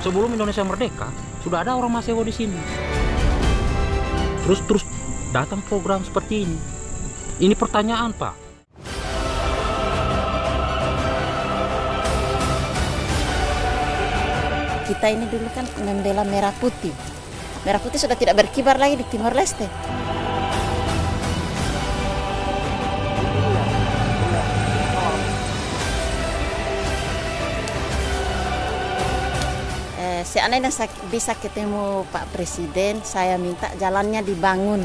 Sebelum Indonesia merdeka, sudah ada orang Masewo di sini. Terus datang program seperti ini. Ini pertanyaan, Pak. Kita ini dulu kan membela merah putih. Merah putih sudah tidak berkibar lagi di Timor Leste. Seandainya saya bisa ketemu Pak Presiden, saya minta jalannya dibangun.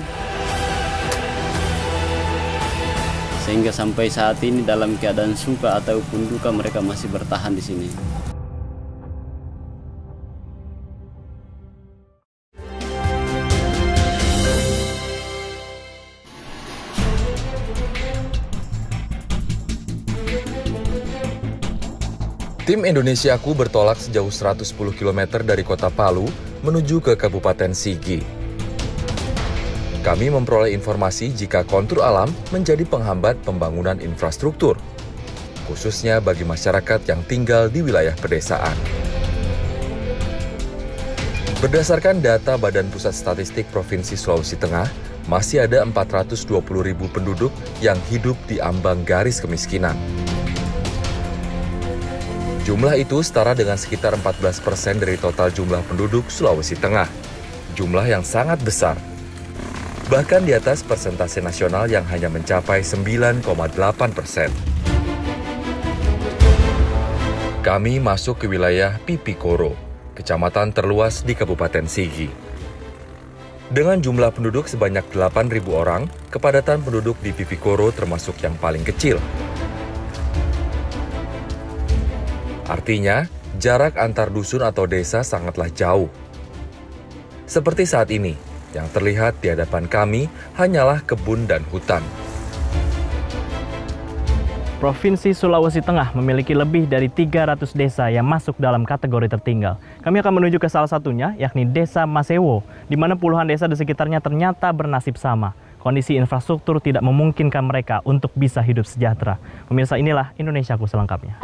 Sehingga sampai saat ini dalam keadaan suka ataupun duka mereka masih bertahan di sini. Tim Indonesiaku bertolak sejauh 110 km dari kota Palu menuju ke Kabupaten Sigi. Kami memperoleh informasi jika kontur alam menjadi penghambat pembangunan infrastruktur, khususnya bagi masyarakat yang tinggal di wilayah pedesaan. Berdasarkan data Badan Pusat Statistik Provinsi Sulawesi Tengah, masih ada 420.000 penduduk yang hidup di ambang garis kemiskinan. Jumlah itu setara dengan sekitar 14% dari total jumlah penduduk Sulawesi Tengah. Jumlah yang sangat besar. Bahkan di atas persentase nasional yang hanya mencapai 9,8%. Kami masuk ke wilayah Pipikoro, kecamatan terluas di Kabupaten Sigi. Dengan jumlah penduduk sebanyak 8.000 orang, kepadatan penduduk di Pipikoro termasuk yang paling kecil. Artinya, jarak antar dusun atau desa sangatlah jauh. Seperti saat ini, yang terlihat di hadapan kami hanyalah kebun dan hutan. Provinsi Sulawesi Tengah memiliki lebih dari 300 desa yang masuk dalam kategori tertinggal. Kami akan menuju ke salah satunya, yakni Desa Masewo, di mana puluhan desa di sekitarnya ternyata bernasib sama. Kondisi infrastruktur tidak memungkinkan mereka untuk bisa hidup sejahtera. Pemirsa, inilah Indonesiaku selengkapnya.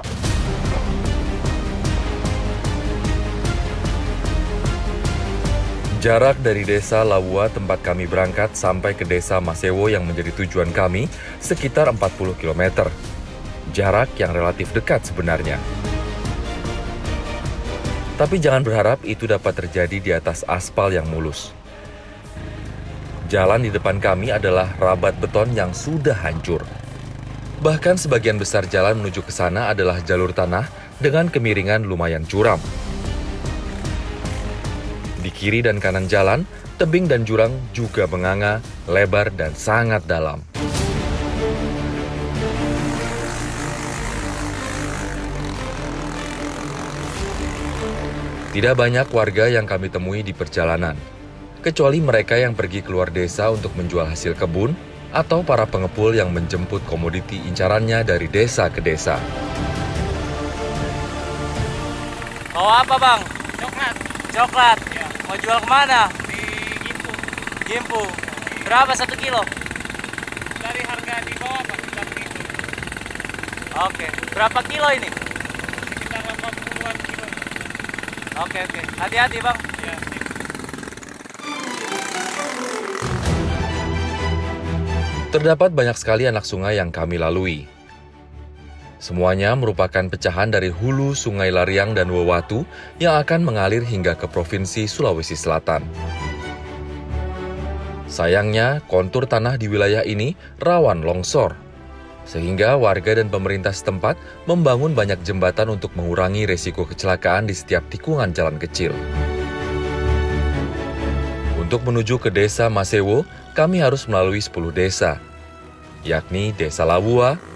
Jarak dari desa Lawua tempat kami berangkat sampai ke desa Masewo yang menjadi tujuan kami sekitar 40 km. Jarak yang relatif dekat sebenarnya. Tapi jangan berharap itu dapat terjadi di atas aspal yang mulus. Jalan di depan kami adalah rabat beton yang sudah hancur. Bahkan sebagian besar jalan menuju ke sana adalah jalur tanah dengan kemiringan lumayan curam. Di kiri dan kanan jalan, tebing dan jurang juga menganga, lebar dan sangat dalam. Tidak banyak warga yang kami temui di perjalanan, kecuali mereka yang pergi keluar desa untuk menjual hasil kebun atau para pengepul yang menjemput komoditi incarannya dari desa ke desa. Mau apa, Bang? Coklat. Ya. Mau jual kemana? Di Gimpu. Gimpu. Berapa 1 kilo? Dari harga di bawah, Pak, 9.000. Oke. Berapa kilo ini? Sekitar 80-an kilo. Oke. Hati-hati, Bang. Ya, sip. Terdapat banyak sekali anak sungai yang kami lalui. Semuanya merupakan pecahan dari hulu Sungai Lariang dan Wewatu yang akan mengalir hingga ke Provinsi Sulawesi Selatan. Sayangnya, kontur tanah di wilayah ini rawan longsor, sehingga warga dan pemerintah setempat membangun banyak jembatan untuk mengurangi resiko kecelakaan di setiap tikungan jalan kecil. Untuk menuju ke Desa Masewo, kami harus melalui 10 desa, yakni Desa Lawua,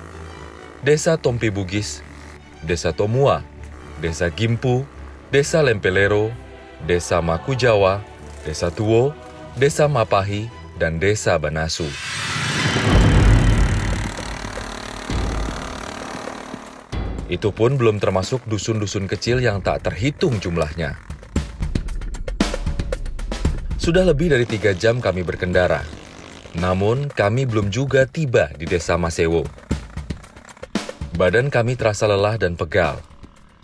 Desa Tompi Bugis, Desa Tomua, Desa Gimpu, Desa Lempelero, Desa Makujawa, Desa Tuwo, Desa Mapahi, dan Desa Banasu. Itu pun belum termasuk dusun-dusun kecil yang tak terhitung jumlahnya. Sudah lebih dari 3 jam kami berkendara. Namun, kami belum juga tiba di Desa Masewo. Badan kami terasa lelah dan pegal.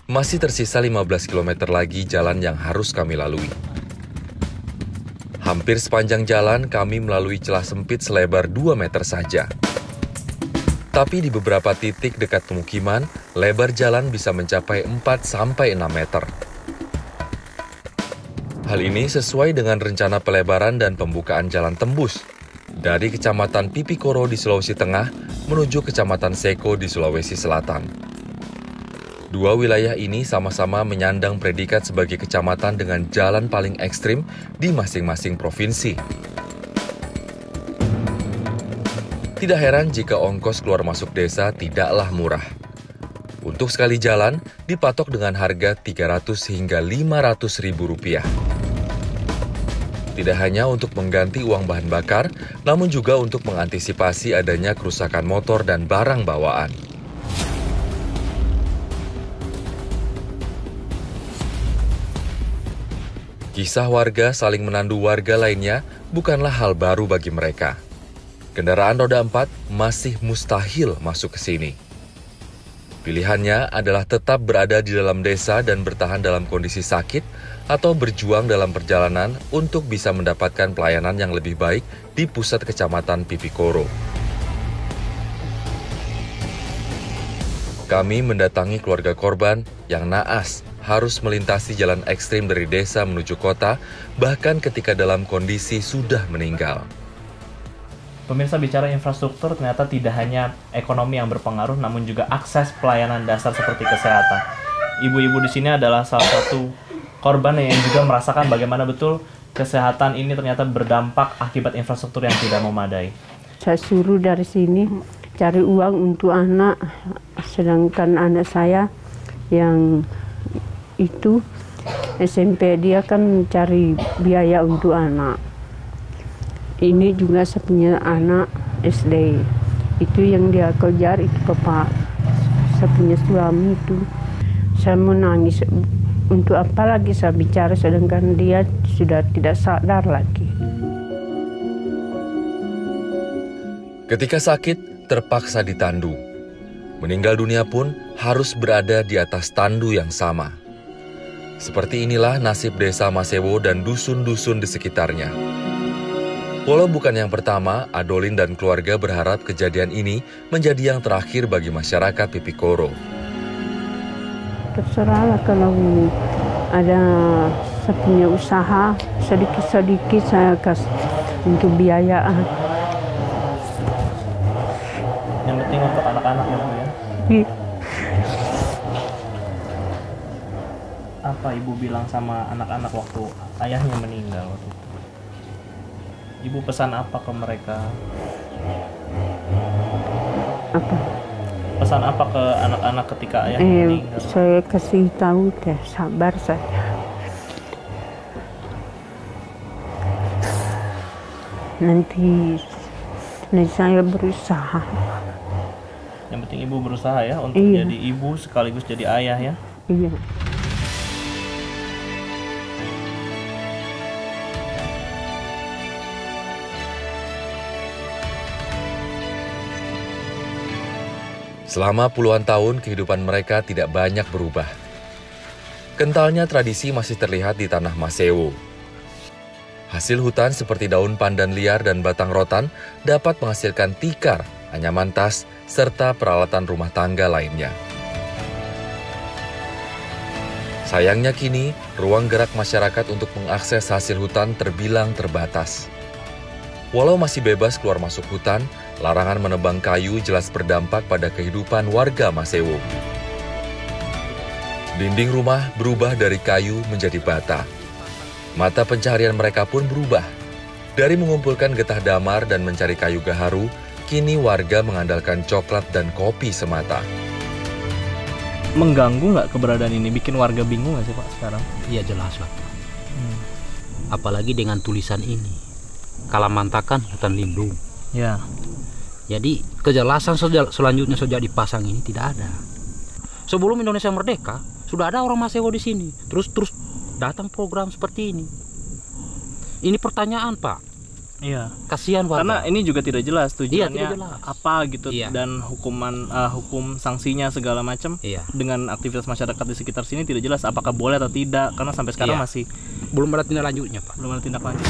Masih tersisa 15 km lagi jalan yang harus kami lalui. Hampir sepanjang jalan kami melalui celah sempit selebar 2 meter saja. Tapi di beberapa titik dekat pemukiman, lebar jalan bisa mencapai 4-6 meter. Hal ini sesuai dengan rencana pelebaran dan pembukaan jalan tembus dari Kecamatan Pipikoro di Sulawesi Tengah menuju Kecamatan Seko di Sulawesi Selatan. Dua wilayah ini sama-sama menyandang predikat sebagai kecamatan dengan jalan paling ekstrim di masing-masing provinsi. Tidak heran jika ongkos keluar masuk desa tidaklah murah. Untuk sekali jalan dipatok dengan harga 300 hingga 500 ribu rupiah. Tidak hanya untuk mengganti uang bahan bakar, namun juga untuk mengantisipasi adanya kerusakan motor dan barang bawaan. Kisah warga saling menandu warga lainnya bukanlah hal baru bagi mereka. Kendaraan roda 4 masih mustahil masuk ke sini. Pilihannya adalah tetap berada di dalam desa dan bertahan dalam kondisi sakit atau berjuang dalam perjalanan untuk bisa mendapatkan pelayanan yang lebih baik di pusat Kecamatan Pipikoro. Kami mendatangi keluarga korban yang naas harus melintasi jalan ekstrim dari desa menuju kota, bahkan ketika dalam kondisi sudah meninggal. Pemirsa, bicara infrastruktur, ternyata tidak hanya ekonomi yang berpengaruh, namun juga akses pelayanan dasar seperti kesehatan. Ibu-ibu di sini adalah salah satu korban yang juga merasakan bagaimana betul kesehatan ini ternyata berdampak akibat infrastruktur yang tidak memadai. Saya suruh dari sini cari uang untuk anak, sedangkan anak saya yang itu SMP dia kan mencari biaya untuk anak. Ini juga saya punya anak SD. Itu yang dia kejar itu bapak. Saya punya suami itu. Saya menangis. Untuk apa lagi saya bicara sedangkan dia sudah tidak sadar lagi. Ketika sakit, terpaksa ditandu. Meninggal dunia pun harus berada di atas tandu yang sama. Seperti inilah nasib desa Masewo dan dusun-dusun di sekitarnya. Walau bukan yang pertama, Adolin dan keluarga berharap kejadian ini menjadi yang terakhir bagi masyarakat Pipikoro. Terserahlah kalau ada saya punya usaha, sedikit-sedikit saya kasih untuk biayaan. Yang penting untuk anak-anak ya, Bu ya? Iya. Apa ibu bilang sama anak-anak waktu ayahnya meninggal? Ibu pesan apa ke mereka? Apa? Pesan apa ke anak-anak ketika ayahnya meninggal? Saya kasih tahu deh, sabar saja. Nanti saya berusaha. Yang penting ibu berusaha ya untuk Iya. jadi ibu sekaligus jadi ayah ya. Iya. Selama puluhan tahun, kehidupan mereka tidak banyak berubah. Kentalnya tradisi masih terlihat di tanah Masewo. Hasil hutan seperti daun pandan liar dan batang rotan dapat menghasilkan tikar, anyaman tas, serta peralatan rumah tangga lainnya. Sayangnya kini, ruang gerak masyarakat untuk mengakses hasil hutan terbilang terbatas. Walau masih bebas keluar masuk hutan, larangan menebang kayu jelas berdampak pada kehidupan warga Masewo. Dinding rumah berubah dari kayu menjadi bata. Mata pencaharian mereka pun berubah. Dari mengumpulkan getah damar dan mencari kayu gaharu, kini warga mengandalkan coklat dan kopi semata. Mengganggu nggak keberadaan ini? Bikin warga bingung nggak sih Pak sekarang? Iya jelas lah. Apalagi dengan tulisan ini. Kalamantakan hutan lindung. Ya. Jadi kejelasan selanjutnya sejak dipasang ini tidak ada. Sebelum Indonesia merdeka sudah ada orang Masewo di sini. Terus datang program seperti ini. Ini pertanyaan Pak. Iya. Kasihan warga. Karena ini juga tidak jelas tujuannya tidak jelas. apa gitu Iya. dan hukum sanksinya segala macam. Iya. Dengan aktivitas masyarakat di sekitar sini tidak jelas apakah boleh atau tidak karena sampai sekarang Iya. masih belum ada tindak lanjutnya, Pak. belum ada tindak lanjut.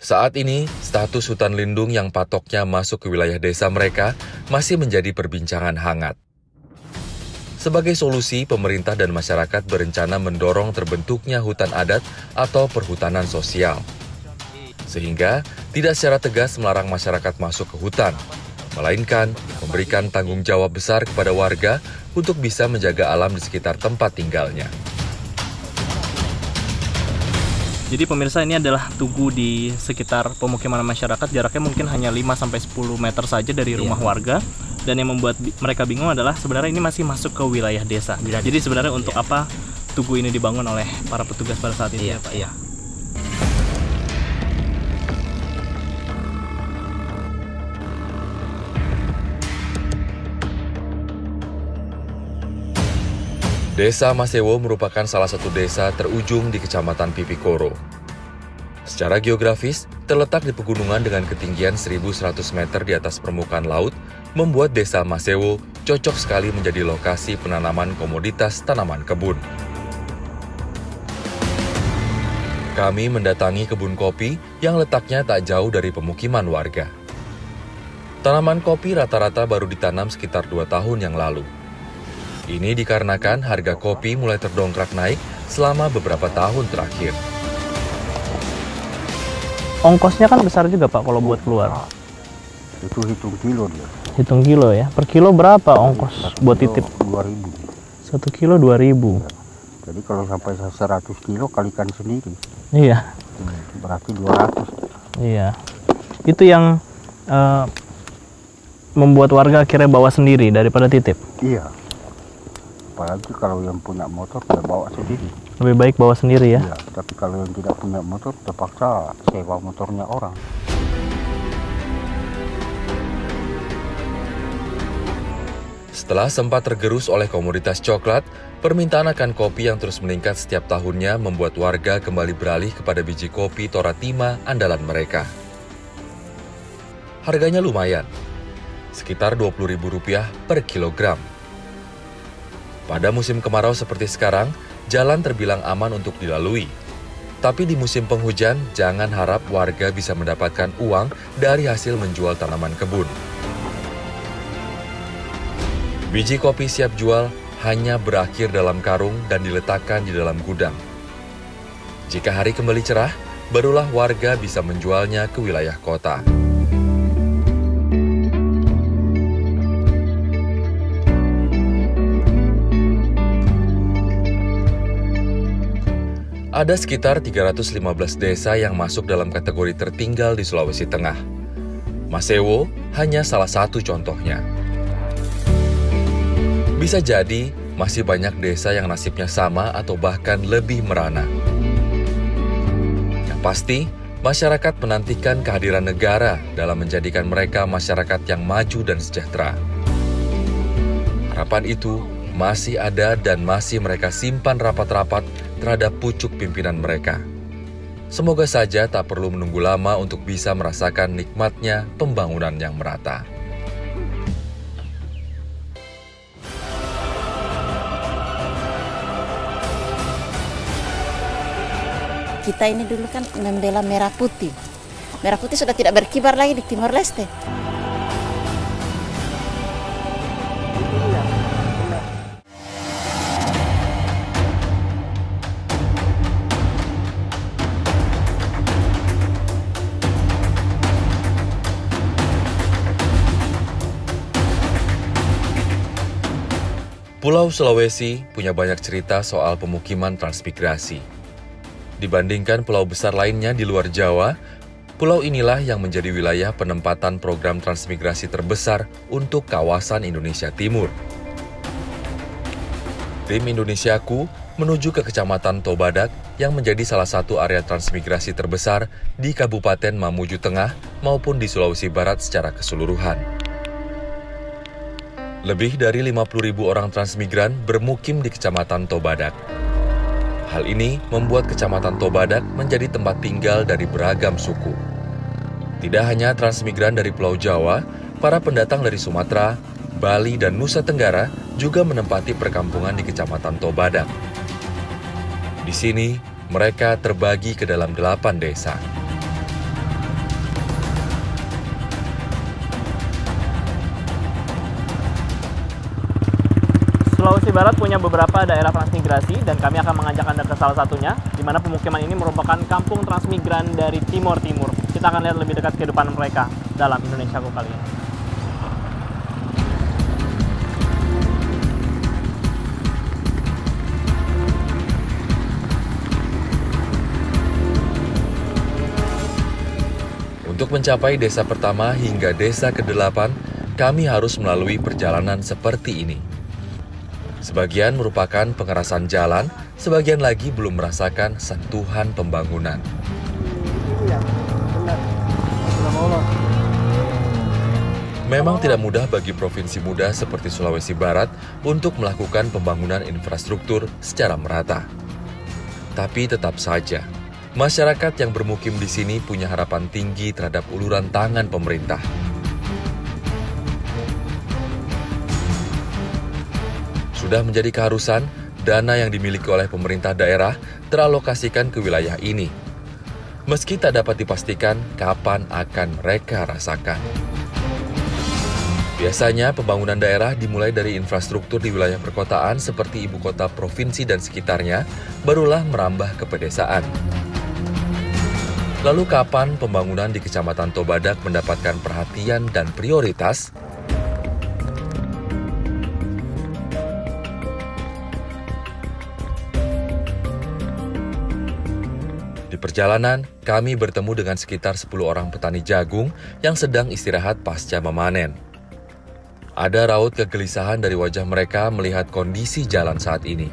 Saat ini, status hutan lindung yang patoknya masuk ke wilayah desa mereka masih menjadi perbincangan hangat. Sebagai solusi, pemerintah dan masyarakat berencana mendorong terbentuknya hutan adat atau perhutanan sosial. Sehingga tidak secara tegas melarang masyarakat masuk ke hutan, melainkan memberikan tanggung jawab besar kepada warga untuk bisa menjaga alam di sekitar tempat tinggalnya. Jadi pemirsa, ini adalah tugu di sekitar pemukiman masyarakat, jaraknya mungkin hanya 5-10 meter saja dari rumah warga. Dan yang membuat mereka bingung adalah sebenarnya ini masih masuk ke wilayah desa. Jadi sebenarnya untuk apa tugu ini dibangun oleh para petugas pada saat itu ya Pak? Iya. Desa Masewo merupakan salah satu desa terujung di Kecamatan Pipikoro. Secara geografis, terletak di pegunungan dengan ketinggian 1.100 meter di atas permukaan laut, membuat desa Masewo cocok sekali menjadi lokasi penanaman komoditas tanaman kebun. Kami mendatangi kebun kopi yang letaknya tak jauh dari pemukiman warga. Tanaman kopi rata-rata baru ditanam sekitar 2 tahun yang lalu. Ini dikarenakan harga kopi mulai terdongkrak naik selama beberapa tahun terakhir. Ongkosnya kan besar juga Pak kalau buat keluar. Itu hitung kilo dia. Hitung kilo ya. Per kilo berapa ongkos buat titip? 2.000. 1 kilo 2.000. Jadi kalau sampai 100 kilo kalikan sendiri. Iya. Berarti 200. Iya. Itu yang membuat warga akhirnya bawa sendiri daripada titip. Iya. Apalagi kalau yang punya motor dia bawa sendiri. Lebih baik bawa sendiri ya. Iya, tapi kalau yang tidak punya motor terpaksa sewa motornya orang. Setelah sempat tergerus oleh komoditas coklat, permintaan akan kopi yang terus meningkat setiap tahunnya membuat warga kembali beralih kepada biji kopi Toratima andalan mereka. Harganya lumayan, sekitar Rp20.000 per kilogram. Pada musim kemarau seperti sekarang, jalan terbilang aman untuk dilalui. Tapi di musim penghujan, jangan harap warga bisa mendapatkan uang dari hasil menjual tanaman kebun. Biji kopi siap jual hanya berakhir dalam karung dan diletakkan di dalam gudang. Jika hari kembali cerah, barulah warga bisa menjualnya ke wilayah kota. Ada sekitar 315 desa yang masuk dalam kategori tertinggal di Sulawesi Tengah. Masewo hanya salah satu contohnya. Bisa jadi masih banyak desa yang nasibnya sama atau bahkan lebih merana. Yang pasti, masyarakat menantikan kehadiran negara dalam menjadikan mereka masyarakat yang maju dan sejahtera. Harapan itu masih ada dan masih mereka simpan rapat-rapat terhadap pucuk pimpinan mereka. Semoga saja tak perlu menunggu lama untuk bisa merasakan nikmatnya pembangunan yang merata. Kita ini dulu kan membela merah putih. Merah putih sudah tidak berkibar lagi di Timor Leste. Pulau Sulawesi punya banyak cerita soal pemukiman transmigrasi. Dibandingkan pulau besar lainnya di luar Jawa, pulau inilah yang menjadi wilayah penempatan program transmigrasi terbesar untuk kawasan Indonesia Timur. Tim Indonesiaku menuju ke Kecamatan Tobadak yang menjadi salah satu area transmigrasi terbesar di Kabupaten Mamuju Tengah maupun di Sulawesi Barat secara keseluruhan. Lebih dari 50.000 orang transmigran bermukim di Kecamatan Tobadak. Hal ini membuat Kecamatan Tobadak menjadi tempat tinggal dari beragam suku. Tidak hanya transmigran dari Pulau Jawa, para pendatang dari Sumatera, Bali, dan Nusa Tenggara juga menempati perkampungan di Kecamatan Tobadak. Di sini, mereka terbagi ke dalam 8 desa. Sulawesi Barat punya beberapa daerah transmigrasi dan kami akan mengajak Anda ke salah satunya, di mana pemukiman ini merupakan kampung transmigran dari Timor Timur. Kita akan lihat lebih dekat kehidupan mereka dalam Indonesiaku kali ini. Untuk mencapai desa pertama hingga desa ke-8, kami harus melalui perjalanan seperti ini. Sebagian merupakan pengerasan jalan, sebagian lagi belum merasakan sentuhan pembangunan. Memang tidak mudah bagi provinsi muda seperti Sulawesi Barat untuk melakukan pembangunan infrastruktur secara merata. Tapi tetap saja, masyarakat yang bermukim di sini punya harapan tinggi terhadap uluran tangan pemerintah. Sudah menjadi keharusan, dana yang dimiliki oleh pemerintah daerah teralokasikan ke wilayah ini. Meski tak dapat dipastikan kapan akan mereka rasakan. Biasanya pembangunan daerah dimulai dari infrastruktur di wilayah perkotaan seperti ibu kota provinsi dan sekitarnya, barulah merambah ke pedesaan. Lalu kapan pembangunan di Kecamatan Tobadak mendapatkan perhatian dan prioritas? Di perjalanan, kami bertemu dengan sekitar 10 orang petani jagung yang sedang istirahat pasca memanen. Ada raut kegelisahan dari wajah mereka melihat kondisi jalan saat ini.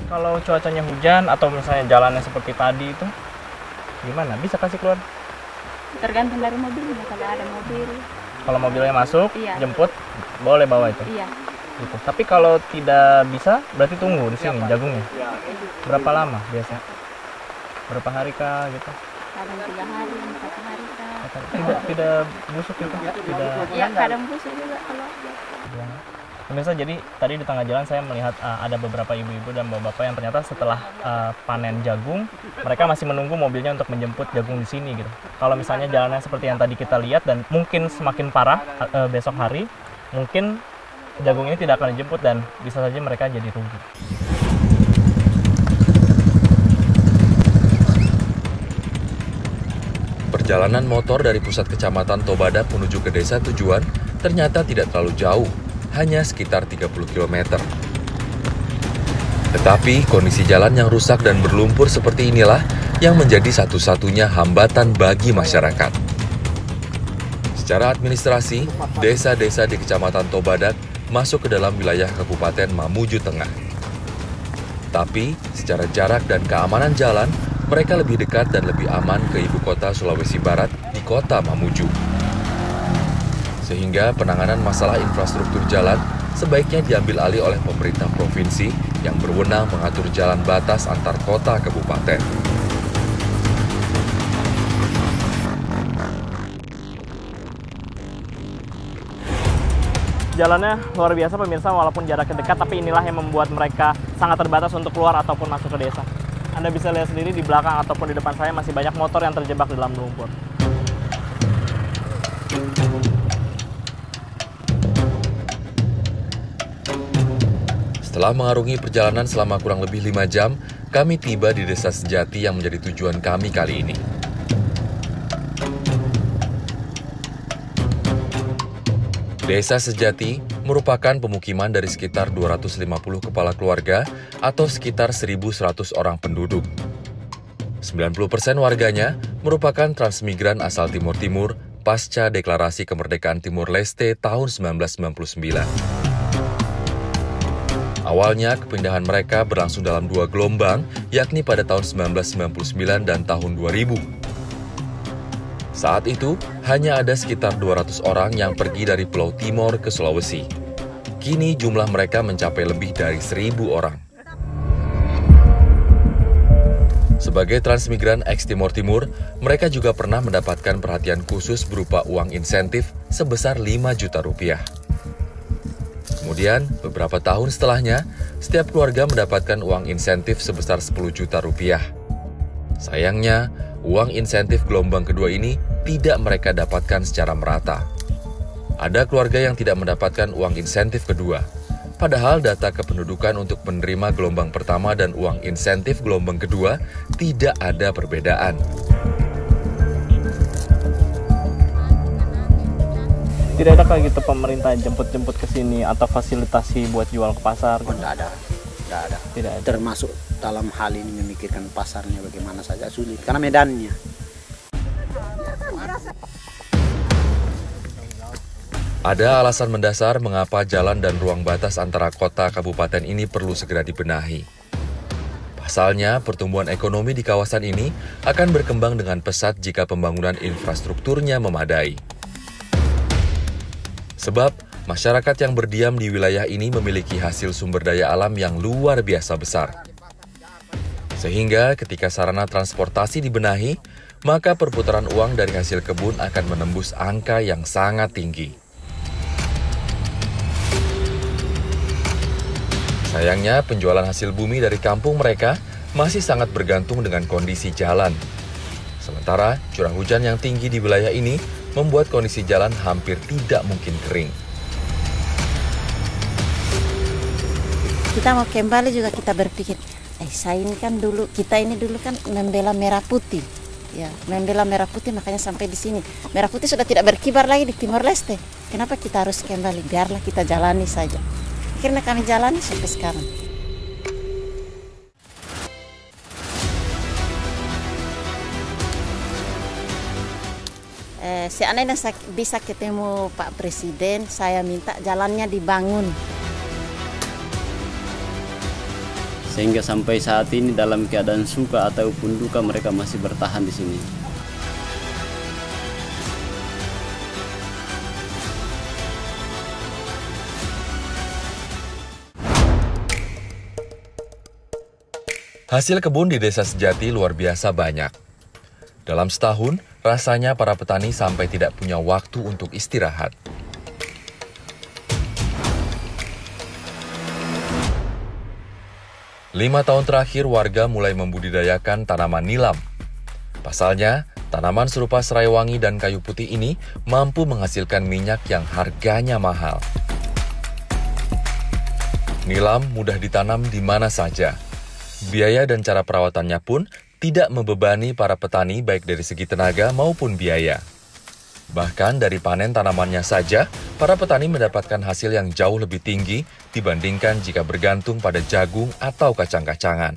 Kalau cuacanya hujan atau misalnya jalannya seperti tadi itu, gimana? Bisa kasih keluar? Tergantung dari mobilnya, kalau ada mobil. Kalau mobilnya masuk, iya, jemput, boleh bawa itu? Iya. Gitu. Tapi kalau tidak bisa, berarti tunggu di sini jagungnya. Berapa lama biasa? Berapa hari kah gitu? Kadang 3 hari, 4 hari kah. Tidak busuk itu? Iya, kadang busuk juga kalau. Pemirsa, jadi tadi di tengah jalan saya melihat ada beberapa ibu-ibu dan bapak-bapak yang ternyata setelah panen jagung, mereka masih menunggu mobilnya untuk menjemput jagung di sini gitu. Kalau misalnya jalannya seperti yang tadi kita lihat dan mungkin semakin parah besok hari, mungkin jagung ini tidak akan dijemput dan bisa saja mereka jadi rugi. Perjalanan motor dari pusat Kecamatan Tobadak menuju ke desa tujuan ternyata tidak terlalu jauh, hanya sekitar 30 km. Tetapi kondisi jalan yang rusak dan berlumpur seperti inilah yang menjadi satu-satunya hambatan bagi masyarakat. Secara administrasi, desa-desa di Kecamatan Tobadak masuk ke dalam wilayah Kabupaten Mamuju Tengah. Tapi, secara jarak dan keamanan jalan, mereka lebih dekat dan lebih aman ke ibu kota Sulawesi Barat di kota Mamuju. Sehingga penanganan masalah infrastruktur jalan sebaiknya diambil alih oleh pemerintah provinsi yang berwenang mengatur jalan batas antar kota kabupaten. Jalannya luar biasa pemirsa, walaupun jaraknya dekat, tapi inilah yang membuat mereka sangat terbatas untuk keluar ataupun masuk ke desa. Anda bisa lihat sendiri di belakang ataupun di depan saya masih banyak motor yang terjebak di dalam lumpur. Setelah mengarungi perjalanan selama kurang lebih 5 jam, kami tiba di Desa Sejati yang menjadi tujuan kami kali ini. Desa Sejati merupakan pemukiman dari sekitar 250 kepala keluarga atau sekitar 1.100 orang penduduk. 90% warganya merupakan transmigran asal Timur Timur pasca Deklarasi Kemerdekaan Timur Leste tahun 1999. Awalnya, kepindahan mereka berlangsung dalam 2 gelombang, yakni pada tahun 1999 dan tahun 2000. Saat itu, hanya ada sekitar 200 orang yang pergi dari Pulau Timor ke Sulawesi. Kini jumlah mereka mencapai lebih dari 1.000 orang. Sebagai transmigran ex Timor Timur, mereka juga pernah mendapatkan perhatian khusus berupa uang insentif sebesar 5 juta rupiah. Kemudian, beberapa tahun setelahnya, setiap keluarga mendapatkan uang insentif sebesar 10 juta rupiah. Sayangnya, uang insentif gelombang kedua ini tidak mereka dapatkan secara merata. Ada keluarga yang tidak mendapatkan uang insentif kedua, padahal data kependudukan untuk menerima gelombang pertama dan uang insentif gelombang kedua tidak ada perbedaan. Tidak ada kayak gitu pemerintah jemput-jemput ke sini atau fasilitasi buat jual ke pasar? Oh, tidak ada. Tidak ada. Termasuk dalam hal ini memikirkan pasarnya bagaimana saja sulit karena medannya. Ada alasan mendasar mengapa jalan dan ruang batas antara kota kabupaten ini perlu segera dibenahi. Pasalnya, pertumbuhan ekonomi di kawasan ini akan berkembang dengan pesat jika pembangunan infrastrukturnya memadai. Sebab, masyarakat yang berdiam di wilayah ini memiliki hasil sumber daya alam yang luar biasa besar. Sehingga ketika sarana transportasi dibenahi, maka perputaran uang dari hasil kebun akan menembus angka yang sangat tinggi. Sayangnya, penjualan hasil bumi dari kampung mereka masih sangat bergantung dengan kondisi jalan. Sementara, curah hujan yang tinggi di wilayah ini membuat kondisi jalan hampir tidak mungkin kering. Kita mau kembali juga kita berpikir, saya ini kan dulu, kita ini dulu kan membela merah putih. Ya, membela merah putih makanya sampai di sini. Merah putih sudah tidak berkibar lagi di Timor Leste. Kenapa kita harus kembali? Biarlah kita jalani saja. Akhirnya kami jalani sampai sekarang. Seandainya saya bisa ketemu Pak Presiden, saya minta jalannya dibangun. Sehingga sampai saat ini dalam keadaan suka ataupun duka mereka masih bertahan di sini. Hasil kebun di Desa Sejati luar biasa banyak. Dalam setahun, rasanya para petani sampai tidak punya waktu untuk istirahat. Lima tahun terakhir, warga mulai membudidayakan tanaman nilam. Pasalnya, tanaman serupa serai wangi dan kayu putih ini mampu menghasilkan minyak yang harganya mahal. Nilam mudah ditanam di mana saja. Biaya dan cara perawatannya pun tidak membebani para petani baik dari segi tenaga maupun biaya. Bahkan dari panen tanamannya saja, para petani mendapatkan hasil yang jauh lebih tinggi dibandingkan jika bergantung pada jagung atau kacang-kacangan.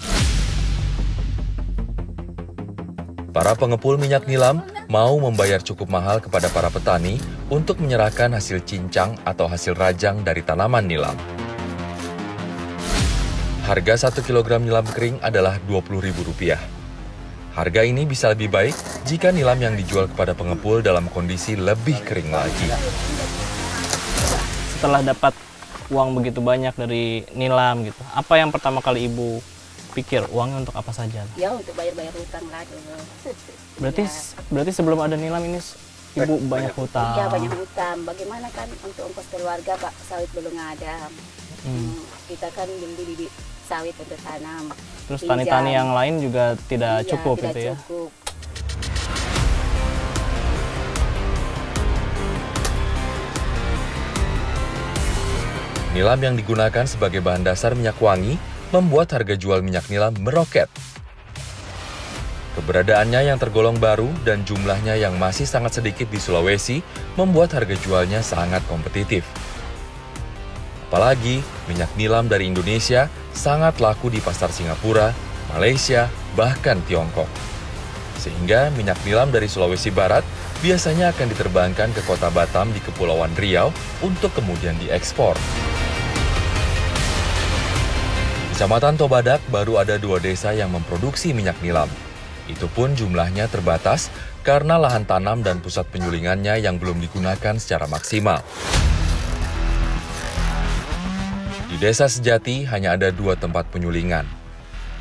Para pengepul minyak nilam mau membayar cukup mahal kepada para petani untuk menyerahkan hasil cincang atau hasil rajang dari tanaman nilam. Harga 1 kg nilam kering adalah Rp20.000. Harga ini bisa lebih baik jika nilam yang dijual kepada pengepul dalam kondisi lebih kering lagi. Setelah dapat uang begitu banyak dari nilam gitu, apa yang pertama kali Ibu pikir uangnya untuk apa saja? Ya untuk bayar-bayar hutang lah dulu. Berarti sebelum ada nilam ini Ibu banyak hutang. Ya banyak hutang. Bagaimana kan untuk ongkos keluarga Pak, sawit belum ada. Kita kan beli sawit untuk tanam. Terus tani-tani yang lain juga tidak cukup tidak gitu ya? Cukup. Nilam yang digunakan sebagai bahan dasar minyak wangi membuat harga jual minyak nilam meroket. Keberadaannya yang tergolong baru dan jumlahnya yang masih sangat sedikit di Sulawesi membuat harga jualnya sangat kompetitif. Apalagi minyak nilam dari Indonesia sangat laku di pasar Singapura, Malaysia, bahkan Tiongkok. Sehingga minyak nilam dari Sulawesi Barat biasanya akan diterbangkan ke kota Batam di Kepulauan Riau untuk kemudian diekspor. Di Kecamatan Tobadak baru ada 2 desa yang memproduksi minyak nilam. Itu pun jumlahnya terbatas karena lahan tanam dan pusat penyulingannya yang belum digunakan secara maksimal. Di Desa Sejati hanya ada 2 tempat penyulingan.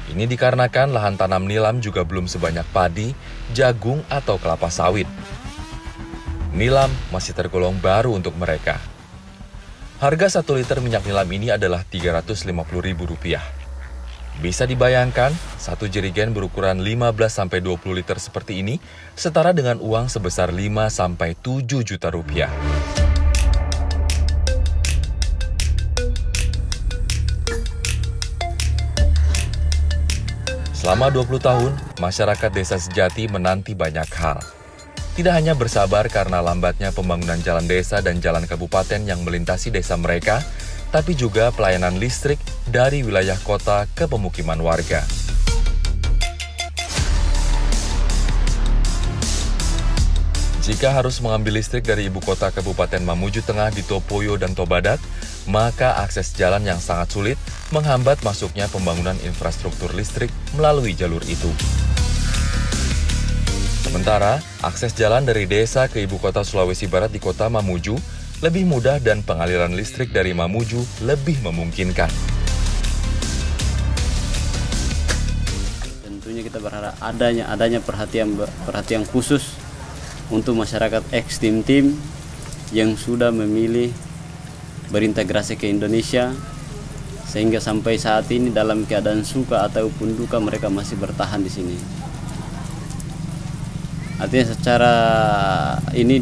Ini dikarenakan lahan tanam nilam juga belum sebanyak padi, jagung, atau kelapa sawit. Nilam masih tergolong baru untuk mereka. Harga 1 liter minyak nilam ini adalah Rp350.000. Bisa dibayangkan, satu jerigen berukuran 15-20 liter seperti ini setara dengan uang sebesar 5-7 juta rupiah. Selama 20 tahun, masyarakat Desa Sejati menanti banyak hal. Tidak hanya bersabar karena lambatnya pembangunan jalan desa dan jalan kabupaten yang melintasi desa mereka, tapi juga pelayanan listrik dari wilayah kota ke pemukiman warga. Jika harus mengambil listrik dari ibu kota Kabupaten Mamuju Tengah di Topoyo dan Tobadak, maka akses jalan yang sangat sulit menghambat masuknya pembangunan infrastruktur listrik melalui jalur itu. Sementara, akses jalan dari desa ke ibu kota Sulawesi Barat di kota Mamuju lebih mudah dan pengaliran listrik dari Mamuju lebih memungkinkan. Tentunya kita berharap adanya perhatian khusus untuk masyarakat ex-tim-tim yang sudah memilih berintegrasi ke Indonesia, sehingga sampai saat ini dalam keadaan suka ataupun duka mereka masih bertahan di sini. Artinya secara ini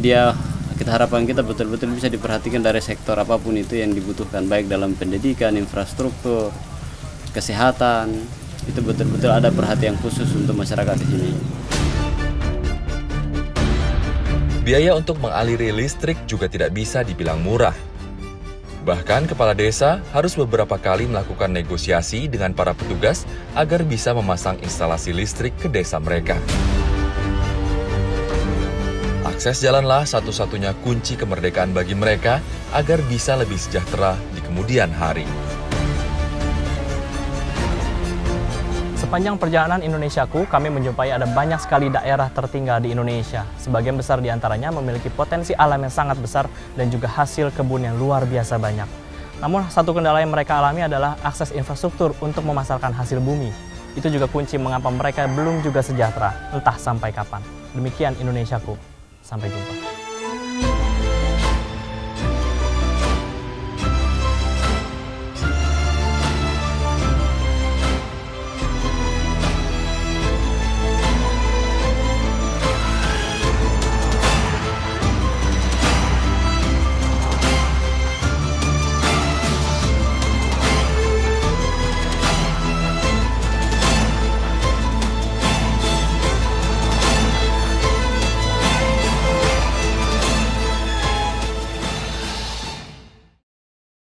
harapan kita betul-betul bisa diperhatikan dari sektor apapun itu yang dibutuhkan, baik dalam pendidikan, infrastruktur, kesehatan, itu betul-betul ada perhatian khusus untuk masyarakat di sini. Biaya untuk mengaliri listrik juga tidak bisa dibilang murah. Bahkan kepala desa harus beberapa kali melakukan negosiasi dengan para petugas agar bisa memasang instalasi listrik ke desa mereka. Akses jalanlah satu-satunya kunci kemerdekaan bagi mereka agar bisa lebih sejahtera di kemudian hari. Sepanjang perjalanan Indonesiaku, kami menjumpai ada banyak sekali daerah tertinggal di Indonesia. Sebagian besar di antaranya memiliki potensi alam yang sangat besar dan juga hasil kebun yang luar biasa banyak. Namun satu kendala yang mereka alami adalah akses infrastruktur untuk memasarkan hasil bumi. Itu juga kunci mengapa mereka belum juga sejahtera, entah sampai kapan. Demikian Indonesiaku. Sampai jumpa.